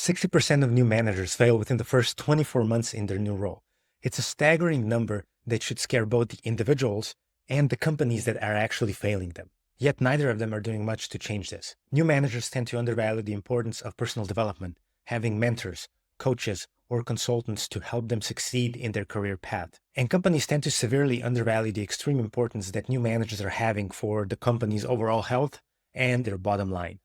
60% of new managers fail within the first 24 months in their new role. It's a staggering number that should scare both the individuals and the companies that are actually failing them. Yet neither of them are doing much to change this. New managers tend to undervalue the importance of personal development, having mentors, coaches, or consultants to help them succeed in their career path. And companies tend to severely undervalue the extreme importance that new managers are having for the company's overall health and their bottom line.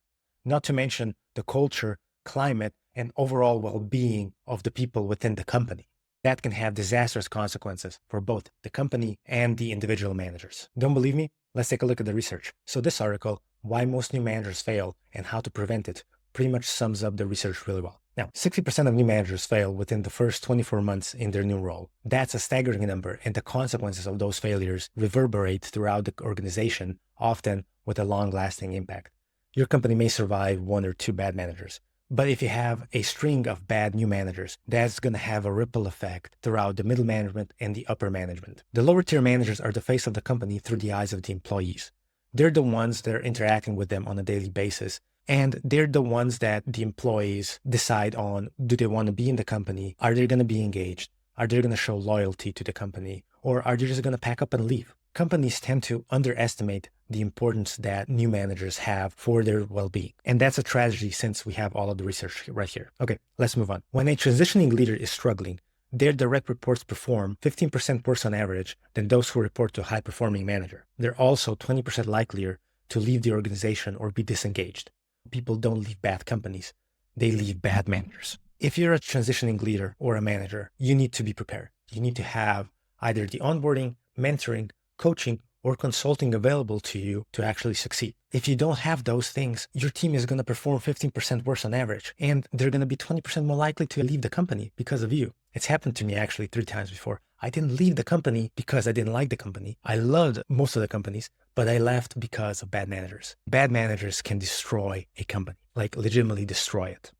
Not to mention the culture, climate, and overall well-being of the people within the company. That can have disastrous consequences for both the company and the individual managers. Don't believe me? Let's take a look at the research. So this article, Why Most New Managers Fail and How to Prevent It, pretty much sums up the research really well. Now, 60% of new managers fail within the first 24 months in their new role. That's a staggering number, and the consequences of those failures reverberate throughout the organization, often with a long-lasting impact. Your company may survive one or two bad managers, but if you have a string of bad new managers, that's going to have a ripple effect throughout the middle management and the upper management. The lower tier managers are the face of the company through the eyes of the employees. They're the ones that are interacting with them on a daily basis. And they're the ones that the employees decide on, do they want to be in the company? Are they going to be engaged? Are they going to show loyalty to the company? Or are they just going to pack up and leave? Companies tend to underestimate the importance that new managers have for their well-being. And that's a tragedy since we have all of the research right here. Okay, let's move on. When a transitioning leader is struggling, their direct reports perform 15% worse on average than those who report to a high-performing manager. They're also 20% likelier to leave the organization or be disengaged. People don't leave bad companies, they leave bad managers. If you're a transitioning leader or a manager, you need to be prepared. You need to have either the onboarding, mentoring, coaching, or consulting available to you to actually succeed. If you don't have those things, your team is going to perform 15% worse on average, and they're going to be 20% more likely to leave the company because of you. It's happened to me actually 3 times before. I didn't leave the company because I didn't like the company. I loved most of the companies, but I left because of bad managers. Bad managers can destroy a company, like legitimately destroy it.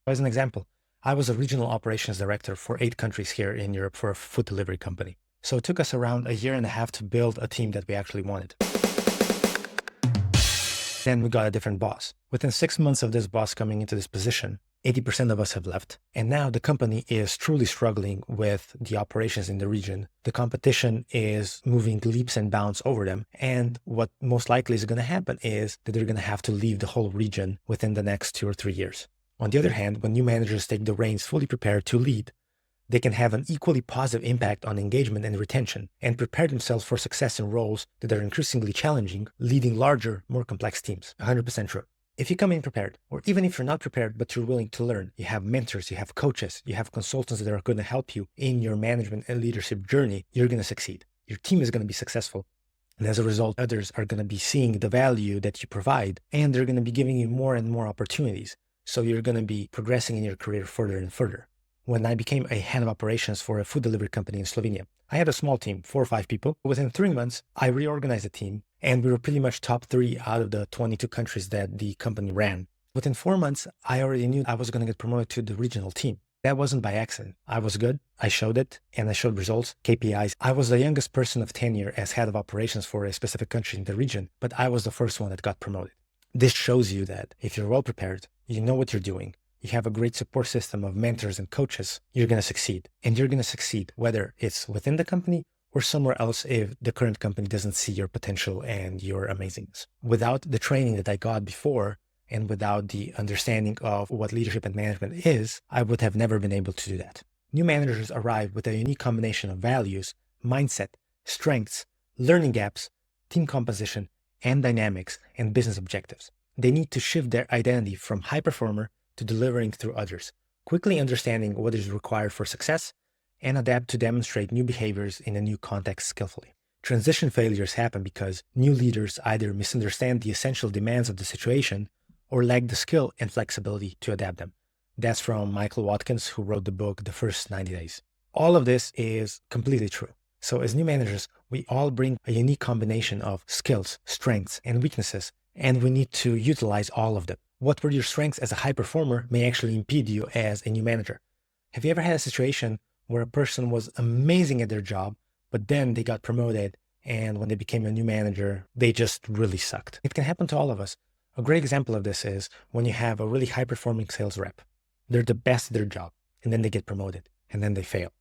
As an example, I was a regional operations director for 8 countries here in Europe for a food delivery company. So it took us around a year and a half to build a team that we actually wanted. Then we got a different boss. Within 6 months of this boss coming into this position, 80% of us have left. And now the company is truly struggling with the operations in the region. The competition is moving leaps and bounds over them. And what most likely is going to happen is that they're going to have to leave the whole region within the next 2 or 3 years. On the other hand, when new managers take the reins fully prepared to lead, they can have an equally positive impact on engagement and retention and prepare themselves for success in roles that are increasingly challenging, leading larger, more complex teams. 100% true. If you come in prepared, or even if you're not prepared, but you're willing to learn, you have mentors, you have coaches, you have consultants that are going to help you in your management and leadership journey, you're going to succeed. Your team is going to be successful. And as a result, others are going to be seeing the value that you provide, and they're going to be giving you more and more opportunities. So you're going to be progressing in your career further and further. When I became a head of operations for a food delivery company in Slovenia, I had a small team, 4 or 5 people. Within 3 months, I reorganized the team, and we were pretty much top 3 out of the 22 countries that the company ran. Within 4 months, I already knew I was going to get promoted to the regional team. That wasn't by accident. I was good. I showed it, and I showed results, KPIs. I was the youngest person of tenure as head of operations for a specific country in the region, but I was the first one that got promoted. This shows you that if you're well prepared, you know what you're doing, you have a great support system of mentors and coaches, you're going to succeed. And you're going to succeed whether it's within the company or somewhere else if the current company doesn't see your potential and your amazingness. Without the training that I got before and without the understanding of what leadership and management is, I would have never been able to do that. New managers arrive with a unique combination of values, mindset, strengths, learning gaps, team composition, and dynamics and business objectives. They need to shift their identity from high performer to delivering through others, quickly understanding what is required for success, and adapt to demonstrate new behaviors in a new context skillfully. Transition failures happen because new leaders either misunderstand the essential demands of the situation or lack the skill and flexibility to adapt them. That's from Michael Watkins, who wrote the book, The First 90 Days. All of this is completely true. So as new managers, we all bring a unique combination of skills, strengths, and weaknesses, and we need to utilize all of them. What were your strengths as a high performer may actually impede you as a new manager. Have you ever had a situation where a person was amazing at their job, but then they got promoted, and when they became a new manager, they just really sucked? It can happen to all of us. A great example of this is when you have a really high-performing sales rep. They're the best at their job, and then they get promoted, and then they fail.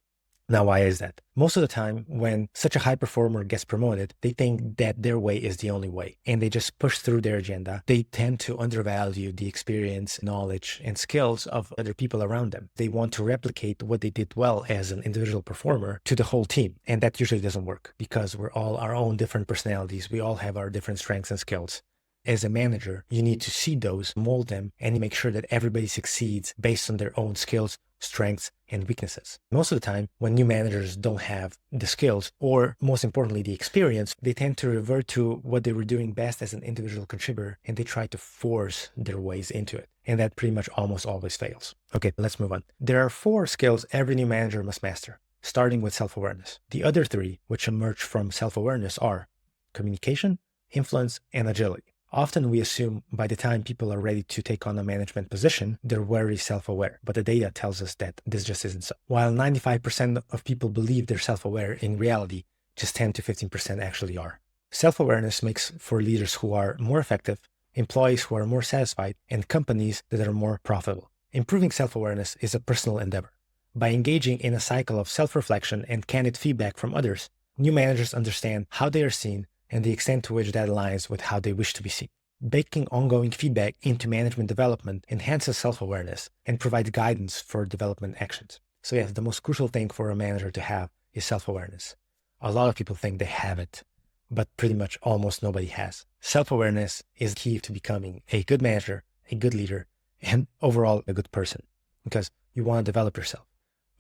Now, why is that? Most of the time, when such a high performer gets promoted, they think that their way is the only way, and they just push through their agenda. They tend to undervalue the experience, knowledge, and skills of other people around them. They want to replicate what they did well as an individual performer to the whole team, and that usually doesn't work because we're all our own different personalities. We all have our different strengths and skills. As a manager, you need to see those, mold them, and make sure that everybody succeeds based on their own skills, strengths, and weaknesses. Most of the time, when new managers don't have the skills, or most importantly, the experience, they tend to revert to what they were doing best as an individual contributor, and they try to force their ways into it. And that pretty much almost always fails. Okay, let's move on. There are 4 skills every new manager must master, starting with self-awareness. The other 3, which emerge from self-awareness, are communication, influence, and agility. Often we assume by the time people are ready to take on a management position, they're very self-aware, but the data tells us that this just isn't so. While 95% of people believe they're self-aware, in reality, just 10 to 15% actually are. Self-awareness makes for leaders who are more effective, employees who are more satisfied, and companies that are more profitable. Improving self-awareness is a personal endeavor. By engaging in a cycle of self-reflection and candid feedback from others, new managers understand how they are seen and the extent to which that aligns with how they wish to be seen. Baking ongoing feedback into management development enhances self-awareness and provides guidance for development actions. So yes, the most crucial thing for a manager to have is self-awareness. A lot of people think they have it, but pretty much almost nobody has. Self-awareness is key to becoming a good manager, a good leader, and overall a good person, because you want to develop yourself.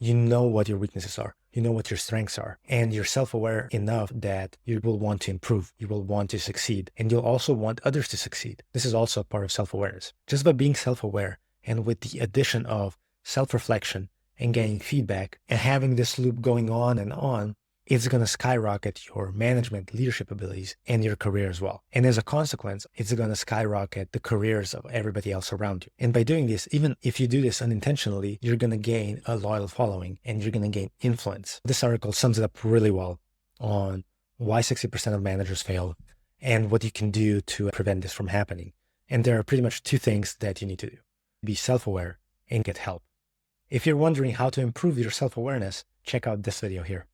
You know what your weaknesses are. You know what your strengths are. And you're self-aware enough that you will want to improve. You will want to succeed. And you'll also want others to succeed. This is also a part of self-awareness. Just by being self-aware and with the addition of self-reflection and getting feedback and having this loop going on, it's going to skyrocket your management leadership abilities and your career as well. And as a consequence, it's going to skyrocket the careers of everybody else around you. And by doing this, even if you do this unintentionally, you're going to gain a loyal following and you're going to gain influence. This article sums it up really well on why 60% of managers fail and what you can do to prevent this from happening. And there are pretty much 2 things that you need to do. Be self-aware and get help. If you're wondering how to improve your self-awareness, check out this video here.